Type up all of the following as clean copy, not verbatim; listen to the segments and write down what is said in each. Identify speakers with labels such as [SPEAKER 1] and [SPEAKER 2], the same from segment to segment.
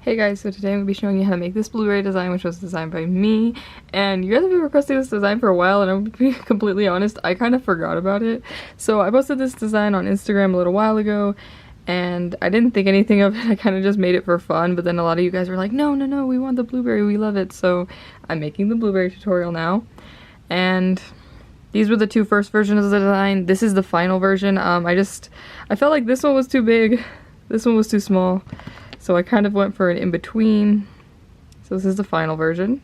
[SPEAKER 1] Hey guys, so today I'm going to be showing you how to make this blueberry design, which was designed by me, and you guys have been requesting this design for a while, and I'm going to be completely honest, I kind of forgot about it. So I posted this design on Instagram a little while ago, and I didn't think anything of it. I kind of just made it for fun, but then a lot of you guys were like, no, we want the blueberry, we love it. So I'm making the blueberry tutorial now, and these were the two first versions of the design. This is the final version. I felt like this one was too big, this one was too small. So I kind of went for an in-between. So this is the final version.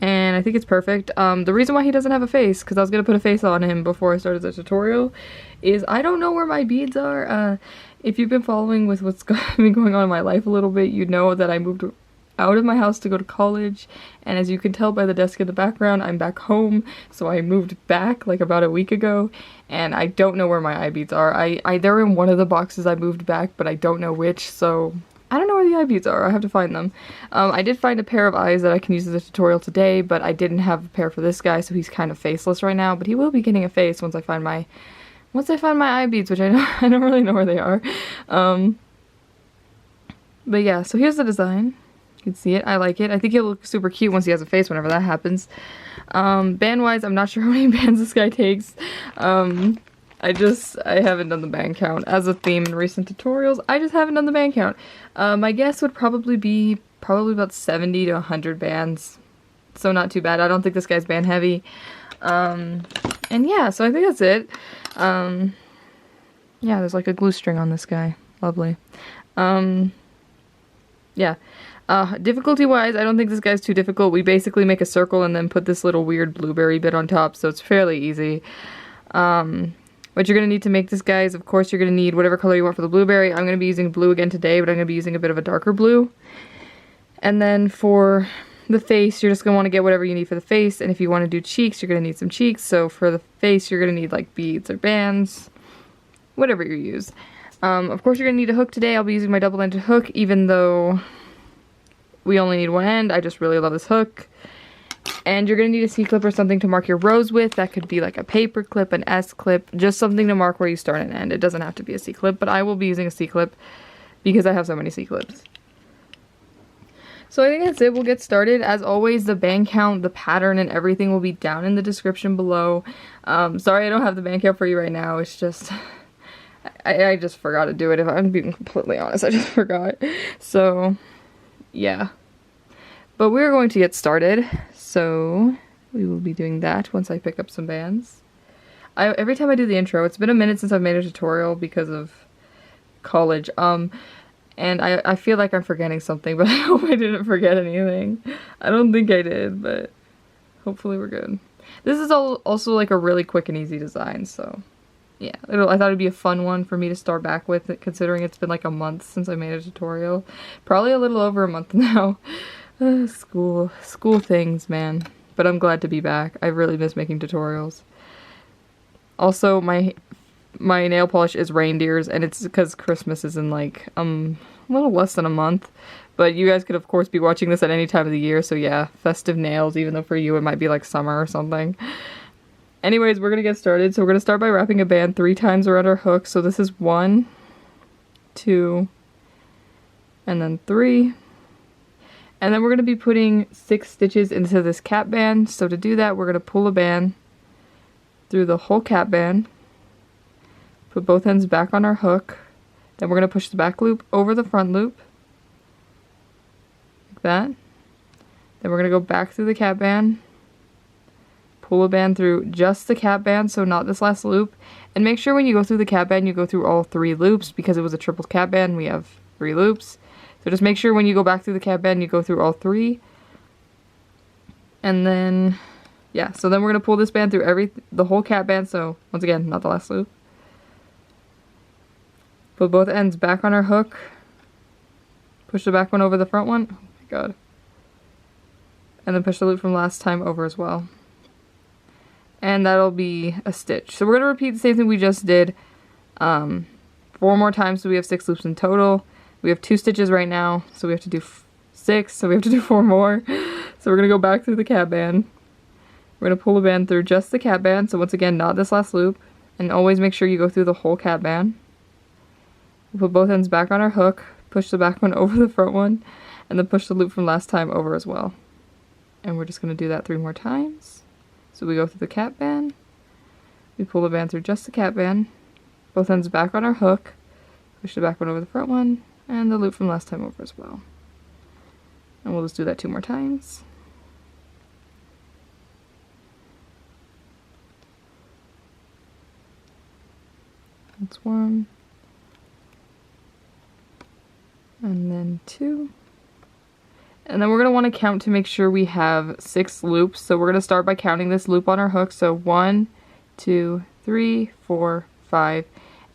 [SPEAKER 1] And I think it's perfect. The reason why he doesn't have a face, because I was going to put a face on him before I started the tutorial, is I don't know where my beads are. If you've been following with what's been going on in my life a little bit, you know that I moved out of my house to go to college. And as you can tell by the desk in the background, I'm back home. So I moved back like about a week ago. And I don't know where my eye beads are. They're in one of the boxes I moved back, but I don't know which, so I don't know where the eye beads are. I have to find them. I did find a pair of eyes that I can use in the tutorial today, but I didn't have a pair for this guy, so he's kind of faceless right now. But he will be getting a face once I find my eye beads, which I don't really know where they are. But yeah, so here's the design. You can see it. I like it. I think he'll look super cute once he has a face whenever that happens. Band-wise, I'm not sure how many bands this guy takes. I haven't done the band count. As a theme in recent tutorials, I just haven't done the band count. My guess would probably be about 70 to 100 bands. So not too bad. I don't think this guy's band heavy. And yeah, so I think that's it. Yeah, there's like a glue string on this guy. Lovely. Yeah. Difficulty-wise, I don't think this guy's too difficult. We basically make a circle and then put this little weird blueberry bit on top, so it's fairly easy. What you're going to need to make this, guys, of course, you're going to need whatever color you want for the blueberry. I'm going to be using blue again today, but I'm going to be using a bit of a darker blue. And then for the face, you're just going to want to get whatever you need for the face. And if you want to do cheeks, you're going to need some cheeks. So for the face, you're going to need like beads or bands, whatever you use. Of course, you're going to need a hook today. I'll be using my double-ended hook, even though we only need one end. I just really love this hook. And you're going to need a C-clip or something to mark your rows with. That could be like a paper clip, an S-clip, just something to mark where you start and end. It doesn't have to be a C-clip, but I will be using a C-clip because I have so many C-clips. So I think that's it. We'll get started. As always, the band count, the pattern, and everything will be down in the description below. Sorry I don't have the band count for you right now. It's just, I just forgot to do it. If I'm being completely honest, I just forgot. So, yeah. But we're going to get started, so we will be doing that once I pick up some bands. Every time I do the intro, it's been a minute since I've made a tutorial because of college, and I feel like I'm forgetting something, but I hope I didn't forget anything. I don't think I did, but hopefully we're good. This is also like a really quick and easy design, so yeah. I thought it'd be a fun one for me to start back with, considering it's been like a month since I made a tutorial. Probably a little over a month now. School things, man. But I'm glad to be back. I really miss making tutorials. Also, my nail polish is reindeers, and it's because Christmas is in like a little less than a month. But you guys could of course be watching this at any time of the year, so yeah, festive nails, even though for you it might be like summer or something. Anyways, we're gonna get started. So we're gonna start by wrapping a band 3 times around our hook. So this is 1, 2, and then 3. And then we're going to be putting 6 stitches into this cap band. So to do that, we're going to pull a band through the whole cap band, put both ends back on our hook, then we're going to push the back loop over the front loop, like that. Then we're going to go back through the cap band, pull a band through just the cap band, so not this last loop, and make sure when you go through the cap band, you go through all 3 loops, because it was a triple cap band, we have 3 loops. So just make sure when you go back through the cap band, you go through all 3. And then, yeah, so then we're going to pull this band through the whole cap band, so once again, not the last loop. Put both ends back on our hook. Push the back one over the front one. Oh my god. And then push the loop from last time over as well. And that'll be a stitch. So we're going to repeat the same thing we just did 4 more times, so we have 6 loops in total. We have 2 stitches right now, so we have to do 6, so we have to do 4 more. So we're going to go back through the cap band. We're going to pull a band through just the cap band, so once again, not this last loop. And always make sure you go through the whole cap band. We'll put both ends back on our hook, push the back one over the front one, and then push the loop from last time over as well. And we're just going to do that 3 more times. So we go through the cap band, we pull the band through just the cap band, both ends back on our hook, push the back one over the front one, and the loop from last time over as well. And we'll just do that 2 more times. That's 1. And then 2. And then we're going to want to count to make sure we have 6 loops. So we're going to start by counting this loop on our hook. So 1, 2, 3, 4, 5,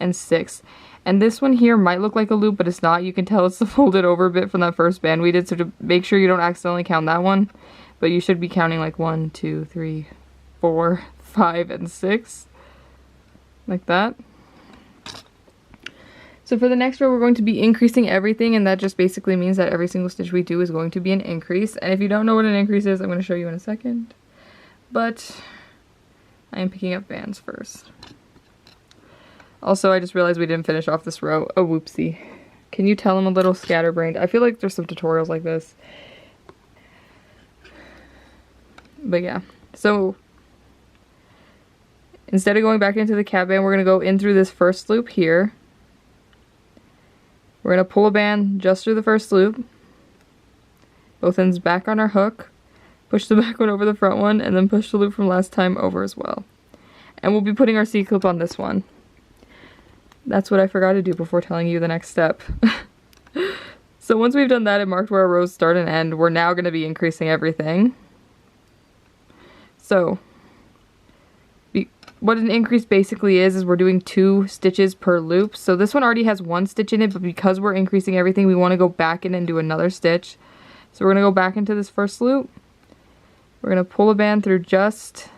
[SPEAKER 1] and 6. And this one here might look like a loop, but it's not. You can tell it's the folded over bit from that first band we did. So to make sure you don't accidentally count that one, but you should be counting like 1, 2, 3, 4, 5, and 6. Like that. So for the next row, we're going to be increasing everything, and that just basically means that every single stitch we do is going to be an increase. And if you don't know what an increase is, I'm going to show you in a second. But I am picking up bands first. Also, I just realized we didn't finish off this row. Oh, whoopsie. Can you tell I'm a little scatterbrained? I feel like there's some tutorials like this. But yeah, so instead of going back into the cap band, we're going to go in through this first loop here. We're going to pull a band just through the first loop, both ends back on our hook, push the back one over the front one, and then push the loop from last time over as well. And we'll be putting our C-clip on this one. That's what I forgot to do before telling you the next step. So once we've done that and marked where our rows start and end, we're now going to be increasing everything. So what an increase basically is we're doing 2 stitches per loop. So this one already has 1 stitch in it, but because we're increasing everything, we want to go back in and do another stitch. So we're going to go back into this first loop. We're going to pull a band through just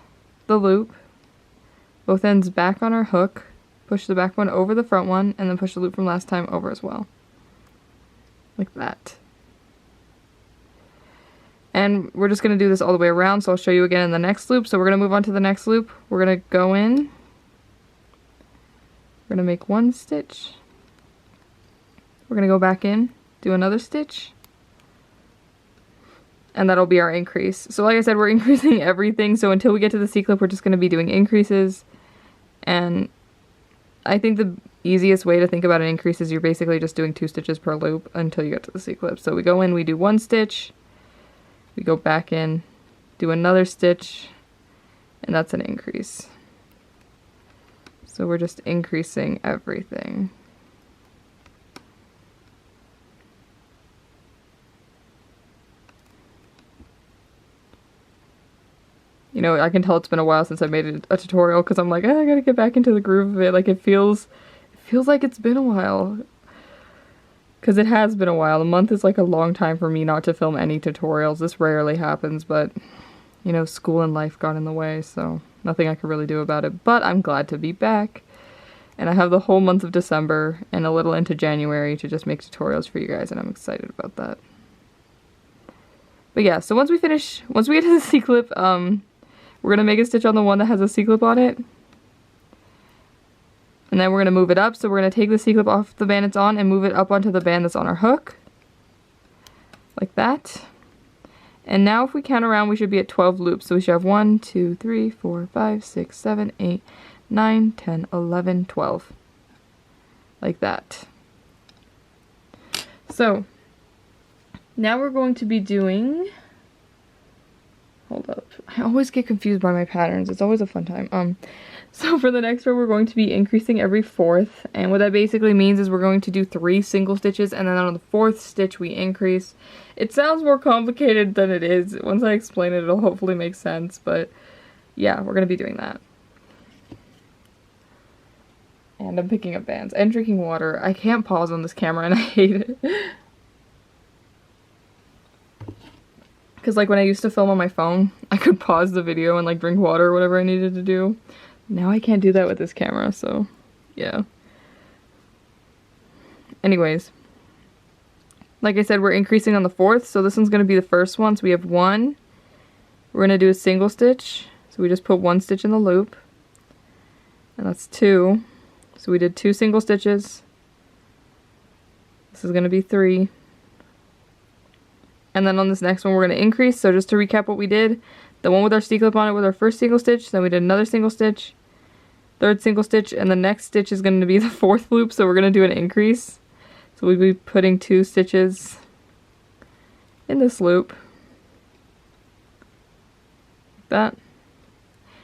[SPEAKER 1] the loop, both ends back on our hook, push the back one over the front one, and then push the loop from last time over as well. Like that. And we're just going to do this all the way around, so I'll show you again in the next loop. So we're going to move on to the next loop. We're going to go in. We're going to make 1 stitch. We're going to go back in, do another stitch. And that'll be our increase. So like I said, we're increasing everything. So until we get to the C-clip, we're just going to be doing increases. And I think the easiest way to think about an increase is you're basically just doing 2 stitches per loop until you get to the C-clip. So we go in, we do 1 stitch. We go back in, do another stitch, and that's an increase. So we're just increasing everything. You know, I can tell it's been a while since I made a tutorial because I'm like, I gotta get back into the groove of it. Like it feels like it's been a while. Because it has been a while. A month is like a long time for me not to film any tutorials. This rarely happens, but, you know, school and life got in the way, so nothing I could really do about it. But I'm glad to be back. And I have the whole month of December and a little into January to just make tutorials for you guys, and I'm excited about that. But yeah, so once we get to the C-clip, we're going to make a stitch on the one that has a C-clip on it. And then we're going to move it up, so we're going to take the C-clip off the band it's on and move it up onto the band that's on our hook. Like that. And now if we count around, we should be at 12 loops. So we should have 1, 2, 3, 4, 5, 6, 7, 8, 9, 10, 11, 12. Like that. So now we're going to be doing... Hold up. I always get confused by my patterns. It's always a fun time. So for the next row, we're going to be increasing every 4th, and what that basically means is we're going to do 3 single stitches, and then on the 4th stitch we increase. It sounds more complicated than it is. Once I explain it, it'll hopefully make sense, but yeah, we're going to be doing that. And I'm picking up bands and drinking water. I can't pause on this camera, and I hate it. Because like when I used to film on my phone, I could pause the video and like drink water or whatever I needed to do. Now I can't do that with this camera, so yeah. Anyways, like I said, we're increasing on the 4th, so this one's going to be the first one. So we have 1, we're going to do a single stitch, so we just put 1 stitch in the loop, and that's 2, so we did 2 single stitches. This is going to be 3, And then on this next one we're going to increase. So just to recap what we did, the one with our C-clip on it with our first single stitch, then we did another single stitch, third single stitch, and the next stitch is going to be the fourth loop, so we're going to do an increase. So we'll be putting 2 stitches in this loop. Like that.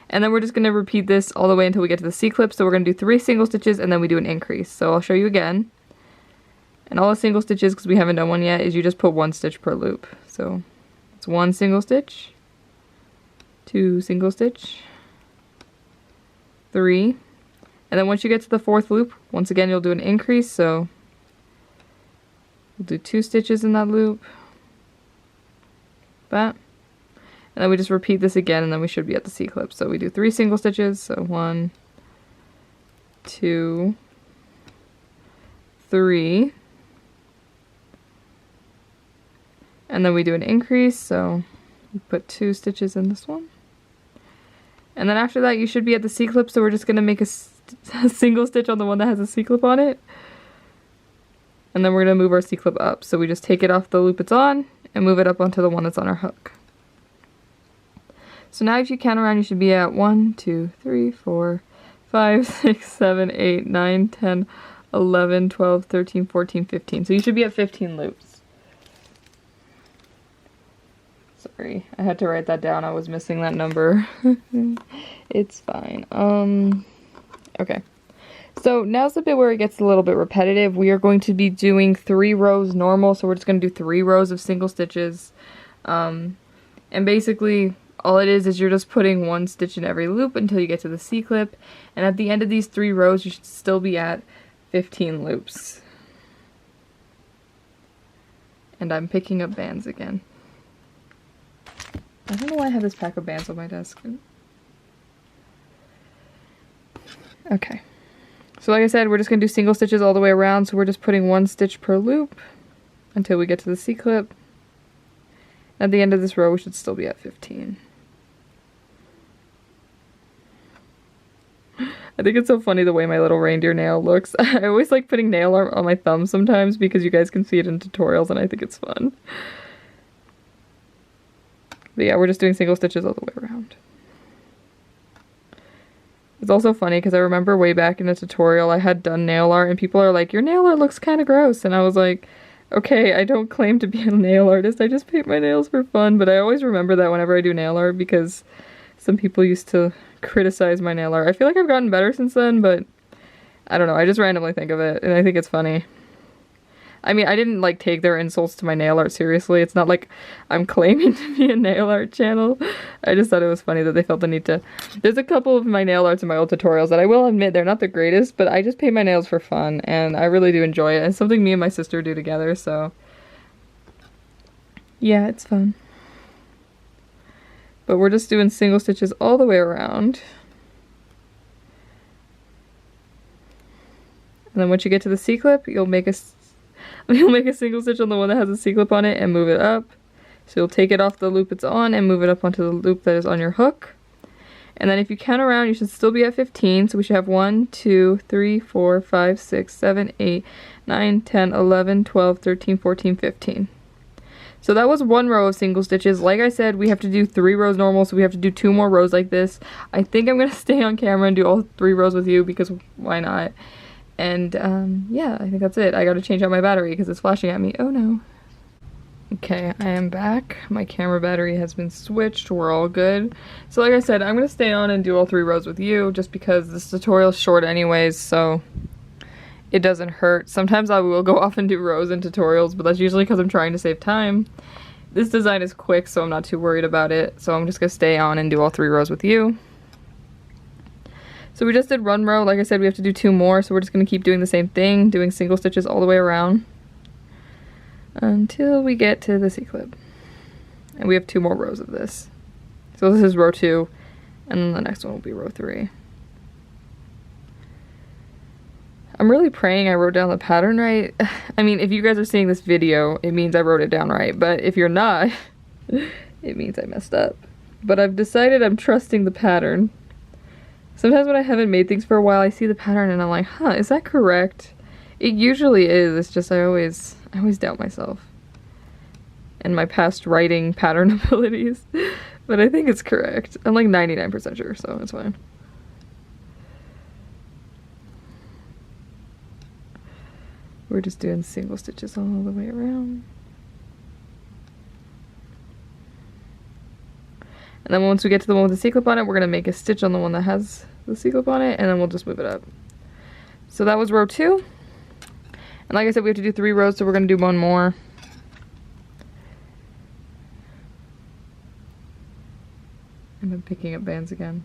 [SPEAKER 1] And then we're just going to repeat this all the way until we get to the C-clip. So we're going to do 3 single stitches and then we do an increase. So I'll show you again. And all the single stitches, because we haven't done one yet, is you just put 1 stitch per loop. So it's 1 single stitch, 2 single stitch, 3. And then once you get to the 4th loop, once again you'll do an increase. So we'll do 2 stitches in that loop. That. And then we just repeat this again, and then we should be at the C-clip. So we do 3 single stitches, so 1, 2, 3. And then we do an increase, so we put 2 stitches in this one. And then after that you should be at the C-clip, so we're just going to make a single stitch on the one that has a C-clip on it. And then we're going to move our C-clip up. So we just take it off the loop it's on, and move it up onto the one that's on our hook. So now if you count around, you should be at 1, 2, 3, 4, 5, 6, 7, 8, 9, 10, 11, 12, 13, 14, 15. So you should be at 15 loops. Sorry, I had to write that down. I was missing that number. It's fine. Okay. So now's the bit where it gets a little bit repetitive. We are going to be doing 3 rows normal. So we're just going to do 3 rows of single stitches. And basically all it is you're just putting 1 stitch in every loop until you get to the C-clip, and at the end of these 3 rows you should still be at 15 loops. And I'm picking up bands again. I don't know why I have this pack of bands on my desk. Okay. So like I said, we're just going to do single stitches all the way around, so we're just putting 1 stitch per loop until we get to the C-clip. At the end of this row we should still be at 15. I think it's so funny the way my little reindeer nail looks. I always like putting nail art on my thumb sometimes because you guys can see it in tutorials and I think it's fun. But yeah, we're just doing single stitches all the way around. It's also funny because I remember way back in a tutorial I had done nail art and people are like, your nail art looks kind of gross. And I was like, okay, I don't claim to be a nail artist, I just paint my nails for fun. But I always remember that whenever I do nail art because some people used to criticize my nail art. I feel like I've gotten better since then, but I don't know, I just randomly think of it and I think it's funny. I mean, I didn't like take their insults to my nail art seriously. It's not like I'm claiming to be a nail art channel. I just thought it was funny that they felt the need to. There's a couple of my nail arts in my old tutorials that I will admit they're not the greatest, but I just paint my nails for fun and I really do enjoy it. It's something me and my sister do together, so yeah, it's fun. But we're just doing single stitches all the way around. And then once you get to the C-clip, you'll make a single stitch on the one that has a C-clip on it and move it up. So you'll take it off the loop it's on and move it up onto the loop that is on your hook. And then if you count around, you should still be at 15. So we should have 1, 2, 3, 4, 5, 6, 7, 8, 9, 10, 11, 12, 13, 14, 15. So that was 1 row of single stitches. Like I said, we have to do 3 rows normal, so we have to do 2 more rows like this. I think I'm going to stay on camera and do all 3 rows with you because why not? And yeah, I think that's it. I got to change out my battery because it's flashing at me. Oh no. Okay, I am back. My camera battery has been switched. We're all good. So like I said, I'm going to stay on and do all 3 rows with you just because this tutorial is short anyways, so it doesn't hurt. Sometimes I will go off and do rows in tutorials, but that's usually because I'm trying to save time. This design is quick, so I'm not too worried about it. So I'm just going to stay on and do all 3 rows with you. So we just did 1 row. Like I said, we have to do 2 more, so we're just going to keep doing the same thing, doing single stitches all the way around until we get to the C-clip. And we have 2 more rows of this. So this is row 2, and then the next one will be row 3. I'm really praying I wrote down the pattern right. I mean, if you guys are seeing this video, it means I wrote it down right, but if you're not, it means I messed up. But I've decided I'm trusting the pattern. Sometimes when I haven't made things for a while, I see the pattern and I'm like, huh, is that correct? It usually is, it's just I always doubt myself. and my past writing pattern abilities. But I think it's correct. I'm like 99% sure, so it's fine. We're just doing single stitches all the way around. And then once we get to the one with the C-clip on it, we're going to make a stitch on the one that has the C-clip on it, and then we'll just move it up. So that was row 2. And like I said, we have to do 3 rows, so we're going to do one more. And I'm picking up bands again.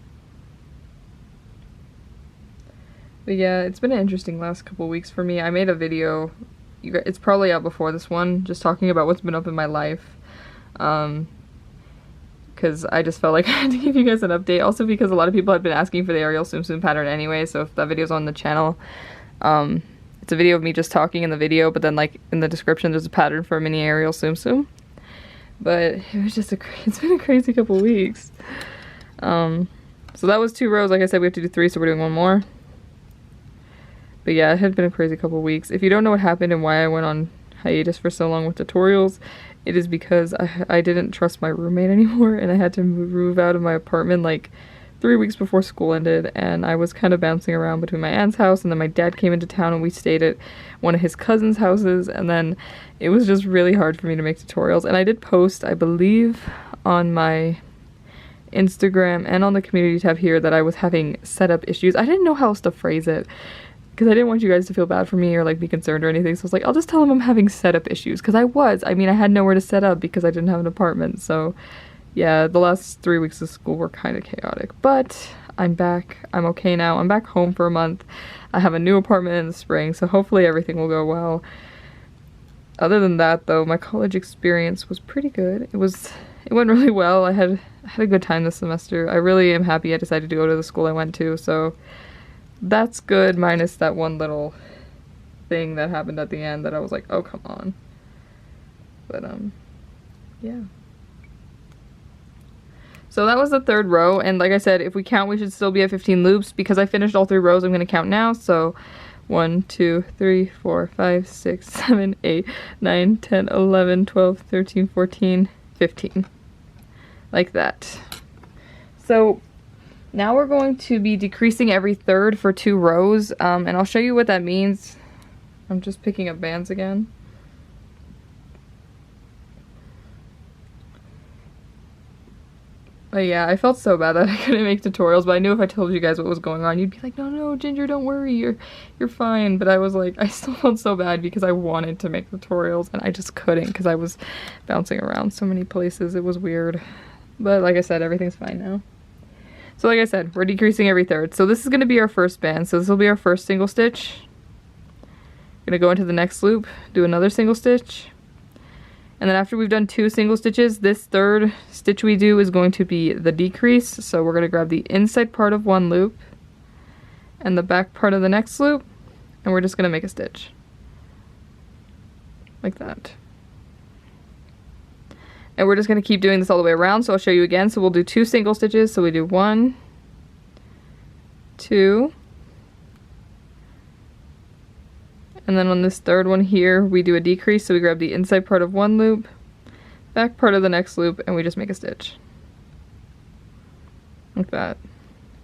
[SPEAKER 1] But yeah, it's been an interesting last couple weeks for me. I made a video, it's probably out before this one, just talking about what's been up in my life. Because I just felt like I had to give you guys an update. Also because a lot of people had been asking for the Ariel Tsum Tsum pattern anyway, so if that video's on the channel, it's a video of me just talking in the video, but then like in the description there's a pattern for a mini Ariel Tsum Tsum. But it was just it's been a crazy couple weeks. So that was 2 rows. Like I said, we have to do 3, so we're doing one more. But yeah, it had been a crazy couple weeks. If you don't know what happened and why I went on hiatus for so long with tutorials, it is because I didn't trust my roommate anymore, and I had to move out of my apartment like 3 weeks before school ended, and I was kind of bouncing around between my aunt's house, and then my dad came into town and we stayed at one of his cousin's houses, and then it was just really hard for me to make tutorials. And I did post, I believe, on my Instagram and on the community tab here that I was having setup issues. I didn't know how else to phrase it, because I didn't want you guys to feel bad for me or like be concerned or anything, so I was like, I'll just tell them I'm having setup issues, because I mean, I had nowhere to set up because I didn't have an apartment. So yeah, the last 3 weeks of school were kind of chaotic, but I'm back. I'm okay now. I'm back home for a month. I have a new apartment in the spring, so hopefully everything will go well. Other than that though, my college experience was pretty good. It went really well. I had a good time this semester. I really am happy I decided to go to the school I went to, so that's good, minus that one little thing that happened at the end that I was like, oh, come on. But, yeah. So that was the 3rd row, and like I said, if we count, we should still be at 15 loops. Because I finished all 3 rows, I'm going to count now, so 1, 2, 3, 4, 5, 6, 7, 8, 9, 10, 11, 12, 13, 14, 15. Like that. So now we're going to be decreasing every 3rd for 2 rows, and I'll show you what that means. I'm just picking up bands again. But yeah, I felt so bad that I couldn't make tutorials, but I knew if I told you guys what was going on, you'd be like, no, Ginger, don't worry, you're fine. But I was like, I still felt so bad because I wanted to make tutorials, and I just couldn't because I was bouncing around so many places. It was weird. But like I said, everything's fine now. So like I said, we're decreasing every 3rd. So this is going to be our first band. So this will be our first single stitch. Going to go into the next loop, do another single stitch. And then after we've done 2 single stitches, this 3rd stitch we do is going to be the decrease. So we're going to grab the inside part of one loop and the back part of the next loop, and we're just going to make a stitch. Like that. And we're just going to keep doing this all the way around, so I'll show you again. So we'll do 2 single stitches. So we do 1, 2, and then on this 3rd one here, we do a decrease. So we grab the inside part of one loop, back part of the next loop, and we just make a stitch. Like that.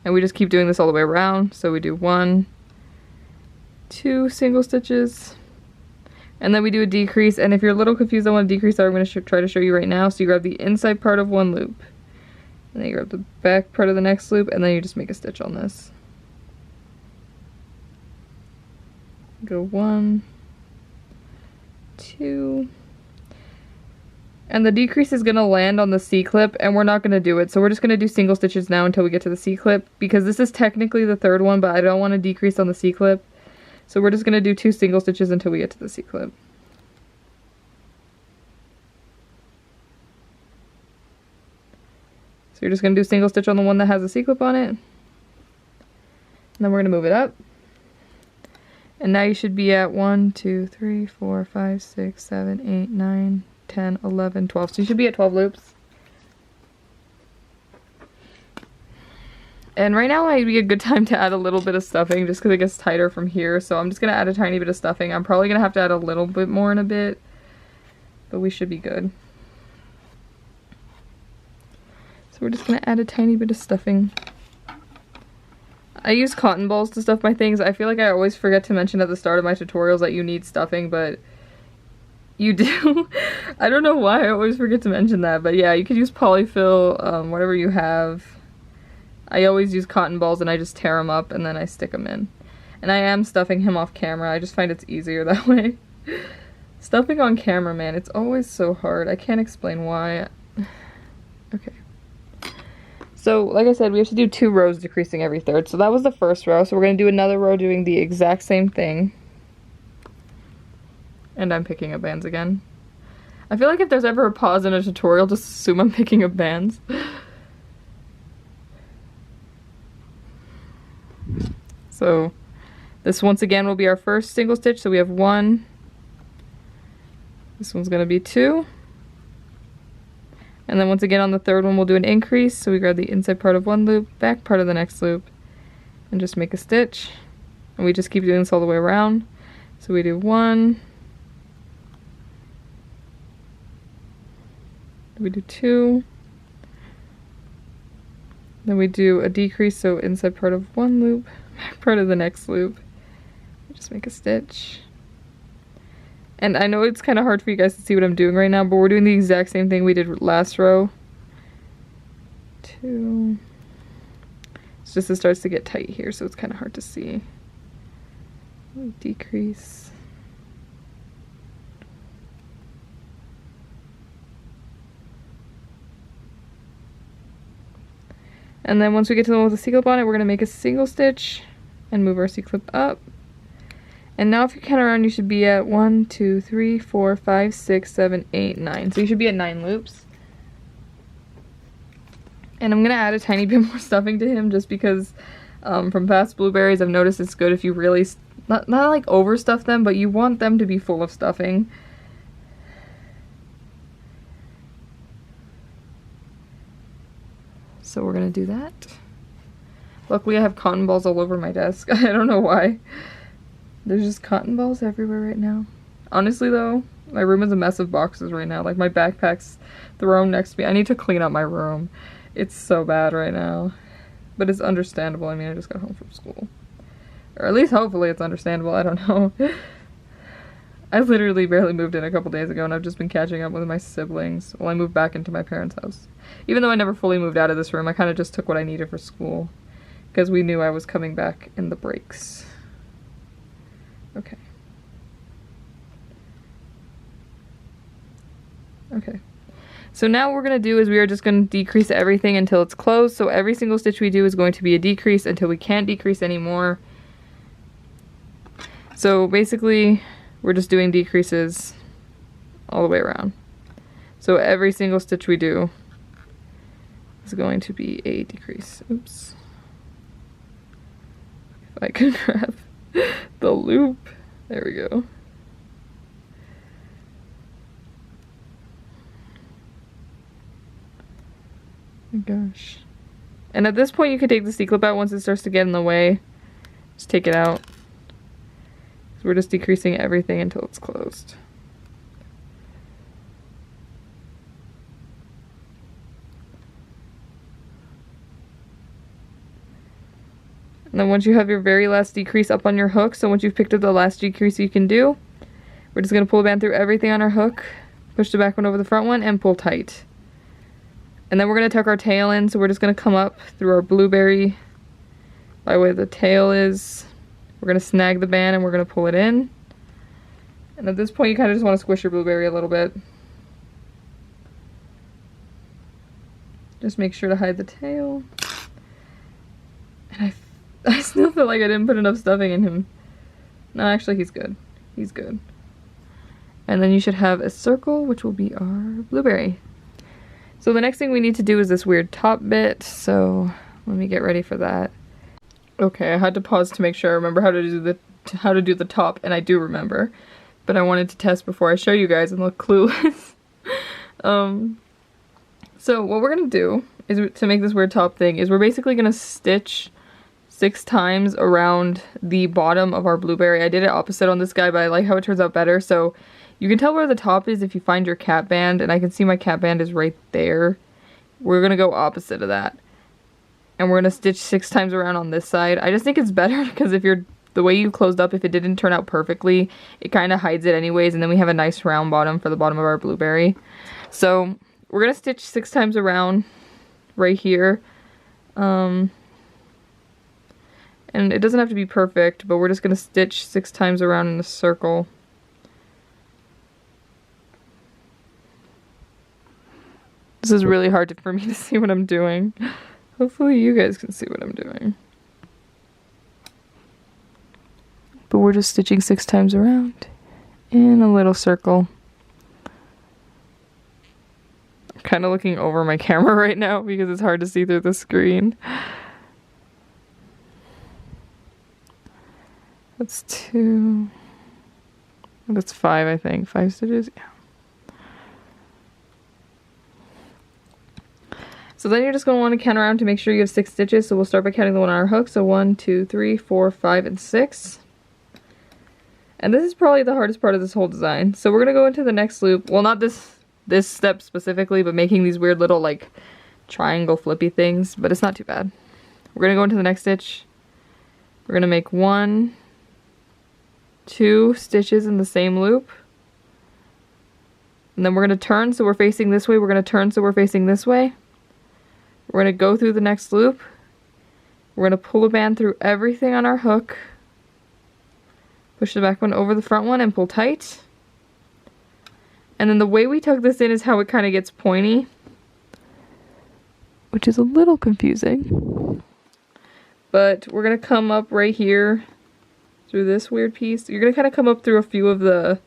[SPEAKER 1] And we just keep doing this all the way around. So we do 1, 2 single stitches, and then we do a decrease. And if you're a little confused on what a decrease are, I'm going to try to show you right now. So you grab the inside part of one loop, and then you grab the back part of the next loop, and then you just make a stitch on this. Go 1, 2, and the decrease is going to land on the C-clip, and we're not going to do it. So we're just going to do single stitches now until we get to the C-clip, because this is technically the 3rd one, but I don't want to decrease on the C-clip. So we're just going to do 2 single stitches until we get to the C-clip. So you're just going to do single stitch on the one that has a C-clip on it. And then we're going to move it up. And now you should be at 1, 2, 3, 4, 5, 6, 7, 8, 9, 10, 11, 12. So you should be at 12 loops. And right now might be a good time to add a little bit of stuffing just because it gets tighter from here. So I'm just going to add a tiny bit of stuffing. I'm probably going to have to add a little bit more in a bit, but we should be good. we're just gonna add a tiny bit of stuffing. I use cotton balls to stuff my things. I feel like I always forget to mention at the start of my tutorials that you need stuffing, but you do. I don't know why I always forget to mention that, but yeah, you could use polyfill, whatever you have. I always use cotton balls and I just tear them up and then I stick them in. And I am stuffing him off camera. I just find it's easier that way. Stuffing on camera, man, it's always so hard. I can't explain why. Okay. So, like I said, we have to do 2 rows decreasing every third. So that was the first row. So we're going to do another row doing the exact same thing. And I'm picking up bands again. I feel like if there's ever a pause in a tutorial, just assume I'm picking up bands. So, this once again will be our first single stitch. So we have 1. This one's going to be 2. And then once again on the third one we'll do an increase, so we grab the inside part of one loop, back part of the next loop, and just make a stitch. And we just keep doing this all the way around. So we do 1, we do 2, then we do a decrease, so inside part of one loop, back part of the next loop, we just make a stitch. And I know it's kind of hard for you guys to see what I'm doing right now, but we're doing the exact same thing we did last row. 2. It's just it starts to get tight here, so it's kind of hard to see. Decrease. And then once we get to the one with the C-clip on it, we're going to make a single stitch and move our C-clip up. And now if you count around, you should be at 1, 2, 3, 4, 5, 6, 7, 8, 9. So you should be at 9 loops. And I'm going to add a tiny bit more stuffing to him just because from past blueberries I've noticed it's good if you really, not like overstuff them, but you want them to be full of stuffing. So we're going to do that. Luckily I have cotton balls all over my desk. I don't know why. There's just cotton balls everywhere right now. Honestly though, my room is a mess of boxes right now. Like my backpack's thrown next to me. I need to clean up my room. It's so bad right now. But it's understandable. I mean, I just got home from school. Or at least hopefully it's understandable. I don't know. I literally barely moved in a couple days ago and I've just been catching up with my siblings. Well, I moved back into my parents' house. Even though I never fully moved out of this room, I kind of just took what I needed for school. Because we knew I was coming back in the breaks. Okay. Okay. So now what we're going to do is we are just going to decrease everything until it's closed. So every single stitch we do is going to be a decrease until we can't decrease anymore. So basically, we're just doing decreases all the way around. So every single stitch we do is going to be a decrease. Oops. If I can grab the loop. There we go. Oh my gosh. And at this point you can take the C-clip out once it starts to get in the way. Just take it out. So we're just decreasing everything until it's closed. And then once you have your very last decrease up on your hook, so once you've picked up the last decrease you can do, we're just going to pull the band through everything on our hook, push the back one over the front one, and pull tight. And then we're going to tuck our tail in, so we're just going to come up through our blueberry by where the tail is. We're going to snag the band and we're going to pull it in. And at this point you kind of just want to squish your blueberry a little bit. Just make sure to hide the tail. And I still feel like I didn't put enough stuffing in him. No, actually he's good. He's good. And then you should have a circle, which will be our blueberry. So the next thing we need to do is this weird top bit, so let me get ready for that. Okay, I had to pause to make sure I remember how to do the top, and I do remember. But I wanted to test before I show you guys and look clueless. So what we're gonna do is, to make this weird top thing, is we're basically gonna stitch 6 times around the bottom of our blueberry. I did it opposite on this guy, but I like how it turns out better. So you can tell where the top is if you find your cap band, and I can see my cap band is right there. we're going to go opposite of that. And we're going to stitch 6 times around on this side. I just think it's better because if you're, the way you closed up, if it didn't turn out perfectly, it kind of hides it anyways, and then we have a nice round bottom for the bottom of our blueberry. So we're going to stitch 6 times around right here. And it doesn't have to be perfect, but we're just going to stitch 6 times around in a circle. This is really hard for me to see what I'm doing. Hopefully you guys can see what I'm doing. But we're just stitching 6 times around in a little circle. I'm kind of looking over my camera right now because it's hard to see through the screen. That's 2. That's 5, I think. 5 stitches? Yeah. So then you're just going to want to count around to make sure you have 6 stitches. So we'll start by counting the one on our hook. So 1, 2, 3, 4, 5, and 6. And this is probably the hardest part of this whole design. So we're going to go into the next loop. Well, not this step specifically, but making these weird little like triangle flippy things. But it's not too bad. We're going to go into the next stitch. We're going to make 1, 2 stitches in the same loop. And then we're going to turn so we're facing this way. We're going to turn so we're facing this way. We're going to go through the next loop. We're going to pull a band through everything on our hook. Push the back one over the front one and pull tight. And then the way we tuck this in is how it kind of gets pointy, which is a little confusing. But we're going to come up right here through this weird piece. You're going to kind of come up through a few of the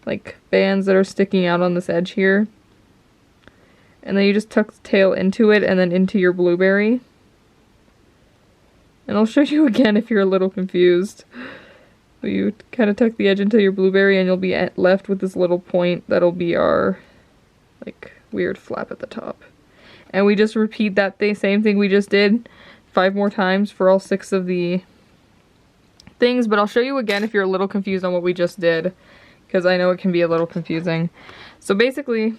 [SPEAKER 1] like bands that are sticking out on this edge here. And then you just tuck the tail into it and then into your blueberry. And I'll show you again if you're a little confused. So you kind of tuck the edge into your blueberry and you'll be left with this little point that'll be our like weird flap at the top. And we just repeat that same thing we just did 5 more times for all 6 of the things. But I'll show you again if you're a little confused on what we just did, because I know it can be a little confusing. So basically,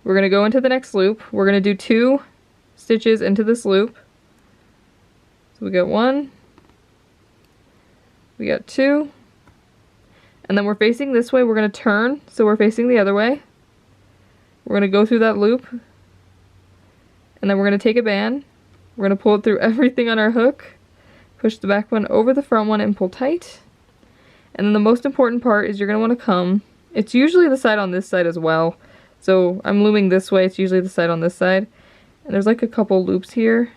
[SPEAKER 1] we're going to go into the next loop. We're going to do 2 stitches into this loop. So we got 1, we got 2, and then we're facing this way. We're going to turn so we're facing the other way. We're going to go through that loop, and then we're going to take a band. We're going to pull it through everything on our hook, push the back one over the front one and pull tight. And then the most important part is you're going to want to come. It's usually the side on this side as well. So I'm looming this way, it's usually the side on this side. And there's like a couple loops here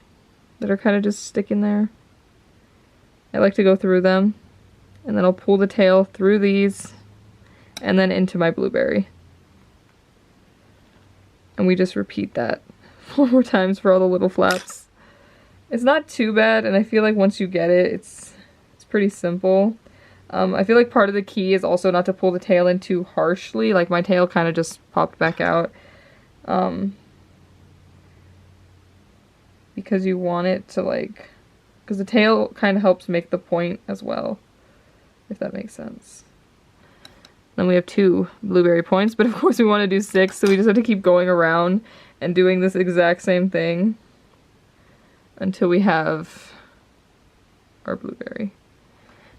[SPEAKER 1] that are kind of just sticking there. I like to go through them. And then I'll pull the tail through these and then into my blueberry. And we just repeat that 4 more times for all the little flaps. It's not too bad, and I feel like once you get it, it's pretty simple. I feel like part of the key is also not to pull the tail in too harshly. Like my tail kind of just popped back out. Because you want it to like... Because the tail kind of helps make the point as well. If that makes sense. Then we have 2 blueberry points, but of course we want to do 6, so we just have to keep going around and doing this exact same thing until we have our blueberry.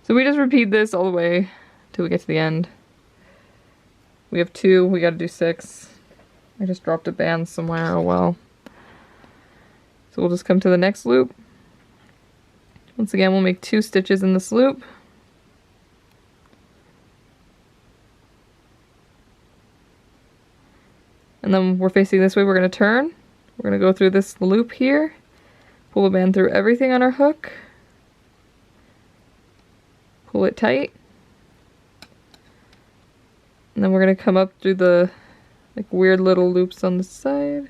[SPEAKER 1] So we just repeat this all the way till we get to the end. We have 2, we gotta do 6. I just dropped a band somewhere, oh well. So we'll just come to the next loop. Once again, we'll make 2 stitches in this loop. And then we're facing this way, we're gonna turn. We're gonna go through this loop here, pull the band through everything on our hook. Pull it tight. And then we're going to come up through the like weird little loops on the side.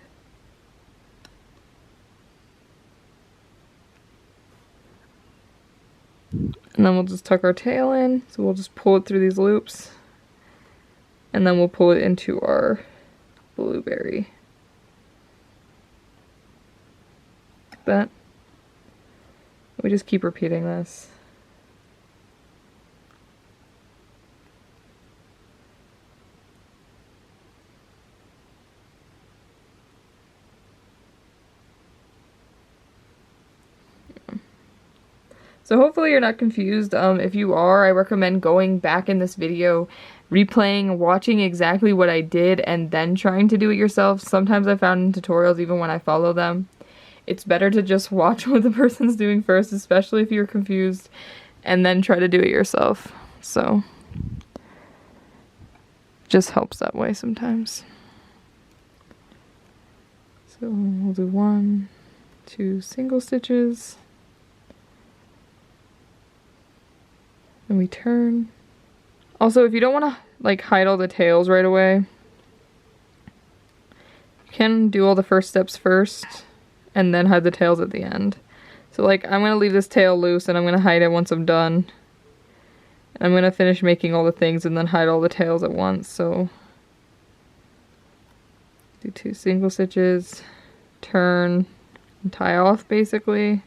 [SPEAKER 1] And then we'll just tuck our tail in. So we'll just pull it through these loops. And then we'll pull it into our blueberry. Like that. We just keep repeating this. So hopefully you're not confused. If you are, I recommend going back in this video, replaying, watching exactly what I did, and then trying to do it yourself. Sometimes I found in tutorials, even when I follow them, it's better to just watch what the person's doing first, especially if you're confused, and then try to do it yourself. So, just helps that way sometimes. So we'll do 1, 2 single stitches. And we turn. Also, if you don't want to like hide all the tails right away, you can do all the first steps first and then hide the tails at the end. So like I'm going to leave this tail loose and I'm going to hide it once I'm done. And I'm going to finish making all the things and then hide all the tails at once. So do 2 single stitches, turn, and tie off basically.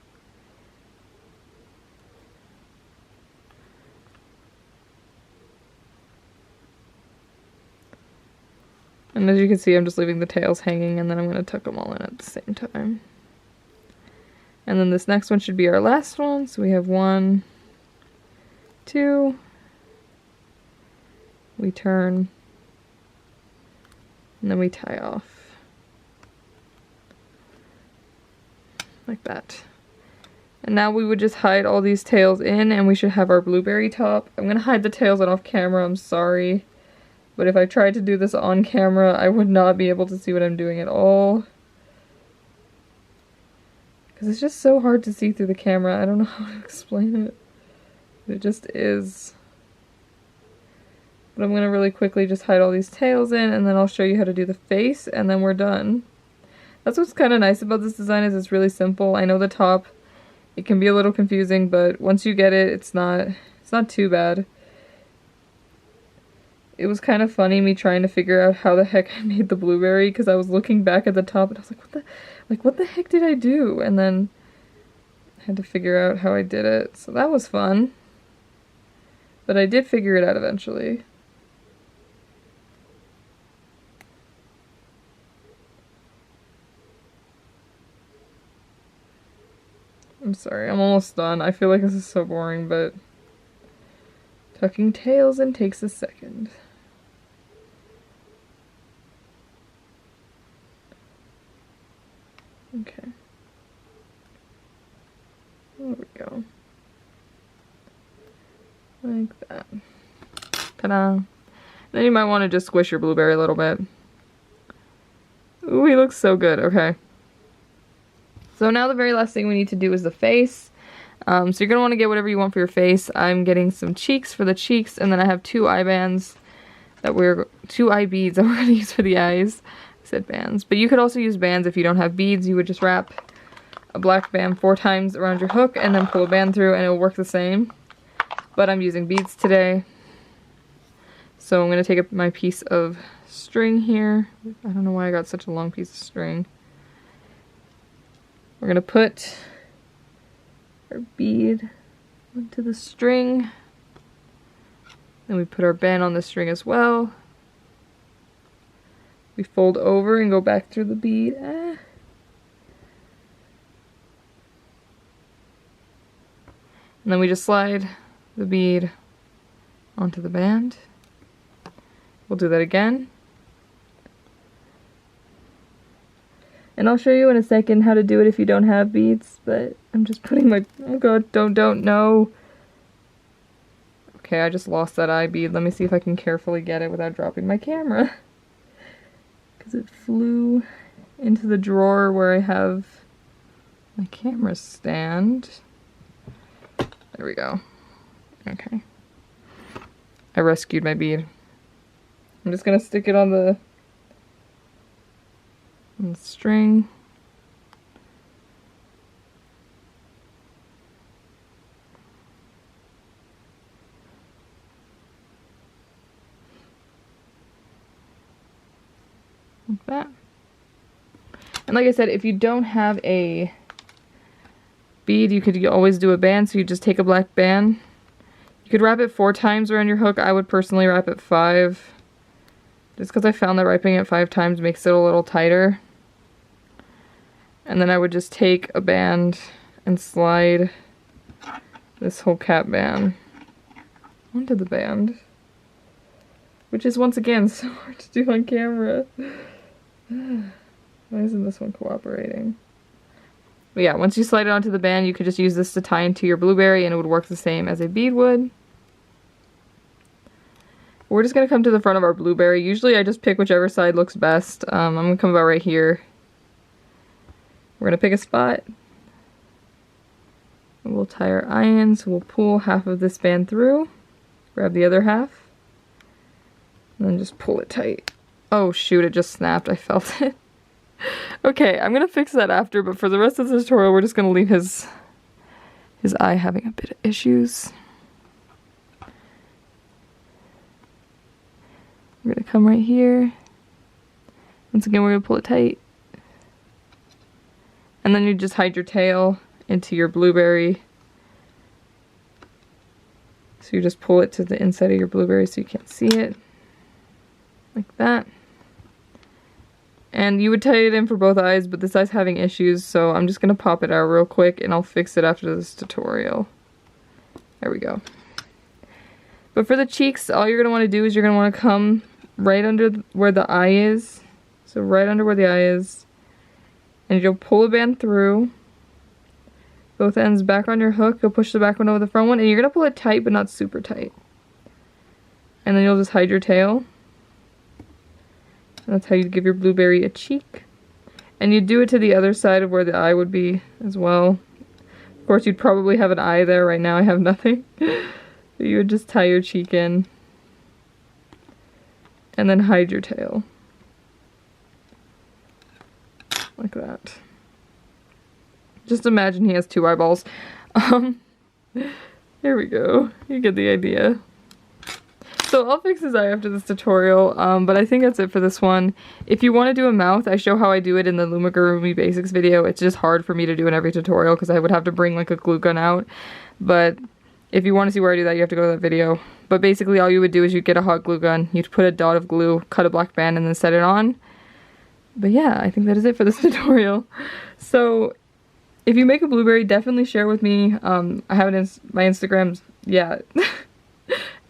[SPEAKER 1] And as you can see, I'm just leaving the tails hanging, and then I'm going to tuck them all in at the same time. And then this next one should be our last one. So we have 1, 2, we turn, and then we tie off. Like that. And now we would just hide all these tails in, and we should have our blueberry top. I'm going to hide the tails off camera, I'm sorry. But if I tried to do this on camera, I would not be able to see what I'm doing at all. Because it's just so hard to see through the camera. I don't know how to explain it. It just is. But I'm going to really quickly just hide all these tails in, and then I'll show you how to do the face, and then we're done. That's what's kind of nice about this design, is it's really simple. I know the top, it can be a little confusing, but once you get it, it's not too bad. It was kind of funny me trying to figure out how the heck I made the blueberry, because I was looking back at the top and I was like, what the heck did I do? And then I had to figure out how I did it. So that was fun. But I did figure it out eventually. I'm sorry, I'm almost done. I feel like this is so boring, but tucking tails in takes a second. Okay. There we go. Like that. Ta-da! Then you might want to just squish your blueberry a little bit. Ooh, he looks so good. Okay. So now the very last thing we need to do is the face. So you're going to want to get whatever you want for your face. I'm getting some cheeks for the cheeks, and then I have 2 eye bands that 2 eye beads that we're going to use for the eyes. I said bands. But you could also use bands if you don't have beads. You would just wrap a black band 4 times around your hook and then pull a band through and it will work the same. But I'm using beads today. So I'm going to take my piece of string here. I don't know why I got such a long piece of string. We're going to put our bead onto the string. Then we put our band on the string as well. We fold over and go back through the bead. And then we just slide the bead onto the band. We'll do that again. And I'll show you in a second how to do it if you don't have beads, but I'm just putting my, oh god, don't, no. Okay, I just lost that eye bead. Let me see if I can carefully get it without dropping my camera. Because it flew into the drawer where I have my camera stand. There we go. Okay. I rescued my bead. I'm just gonna stick it on the string. Like that. And like I said, if you don't have a bead, you could always do a band, so you just take a black band. You could wrap it 4 times around your hook. I would personally wrap it 5. Just because I found that wrapping it 5 times makes it a little tighter. And then I would just take a band and slide this whole cap band onto the band, which is once again so hard to do on camera. Why isn't this one cooperating? But yeah, once you slide it onto the band, you could just use this to tie into your blueberry and it would work the same as a bead would. We're just going to come to the front of our blueberry. Usually I just pick whichever side looks best. I'm going to come about right here. We're going to pick a spot. And we'll tie our eye in, so we'll pull half of this band through. Grab the other half. And then just pull it tight. Oh shoot, it just snapped. I felt it. Okay, I'm going to fix that after, but for the rest of the tutorial we're just going to leave his eye having a bit of issues. We're going to come right here. Once again, we're going to pull it tight. And then you just hide your tail into your blueberry. So you just pull it to the inside of your blueberry so you can't see it. Like that. And you would tie it in for both eyes, but this eye's having issues, so I'm just going to pop it out real quick and I'll fix it after this tutorial. There we go. But for the cheeks, all you're going to want to do is you're going to want to come right under where the eye is. So right under where the eye is. And you'll pull a band through. Both ends back on your hook. You'll push the back one over the front one. And you're going to pull it tight, but not super tight. And then you'll just hide your tail. That's how you give your blueberry a cheek. And you do it to the other side of where the eye would be as well. Of course, you'd probably have an eye there. Right now I have nothing. But you would just tie your cheek in. And then hide your tail. Like that. Just imagine he has two eyeballs. Here we go. You get the idea. So I'll fix his eye after this tutorial, but I think that's it for this one. If you want to do a mouth, I show how I do it in the Loomigurumi Basics video. It's just hard for me to do in every tutorial because I would have to bring like a glue gun out. But if you want to see where I do that, you have to go to that video. But basically all you would do is you'd get a hot glue gun, you'd put a dot of glue, cut a black band, and then set it on. But yeah, I think that is it for this tutorial. So if you make a blueberry, definitely share with me. I have it in my Instagrams. Yeah.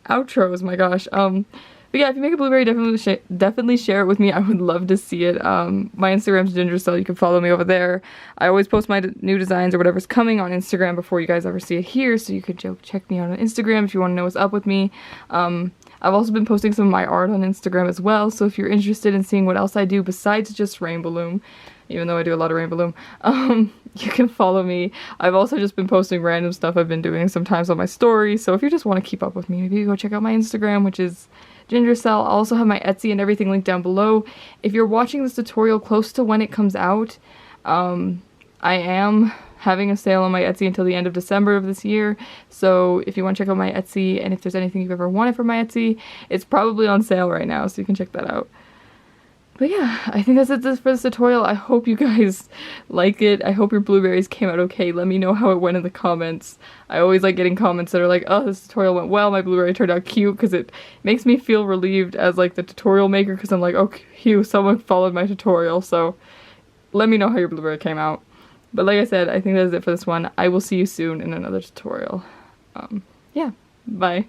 [SPEAKER 1] Outros, my gosh. But yeah, if you make a blueberry, definitely share it with me. I would love to see it. My Instagram's gingercel. You can follow me over there. I always post my new designs or whatever's coming on Instagram before you guys ever see it here, so you could check me out on Instagram if you want to know what's up with me. I've also been posting some of my art on Instagram as well, so if you're interested in seeing what else I do besides just Rainbowloom, even though I do a lot of Rainbowloom, you can follow me. I've also just been posting random stuff I've been doing sometimes on my story, so if you just want to keep up with me, maybe you go check out my Instagram, which is gingercel. I'll also have my Etsy and everything linked down below. If you're watching this tutorial close to when it comes out, I am having a sale on my Etsy until the end of December of this year, so if you want to check out my Etsy, and if there's anything you've ever wanted from my Etsy, it's probably on sale right now, so you can check that out. But yeah, I think that's it for this tutorial. I hope you guys like it. I hope your blueberries came out okay. Let me know how it went in the comments. I always like getting comments that are like, oh, this tutorial went well, my blueberry turned out cute, because it makes me feel relieved as like the tutorial maker, because I'm like, oh, cute, someone followed my tutorial. So let me know how your blueberry came out. But like I said, I think that is it for this one. I will see you soon in another tutorial. Yeah, bye.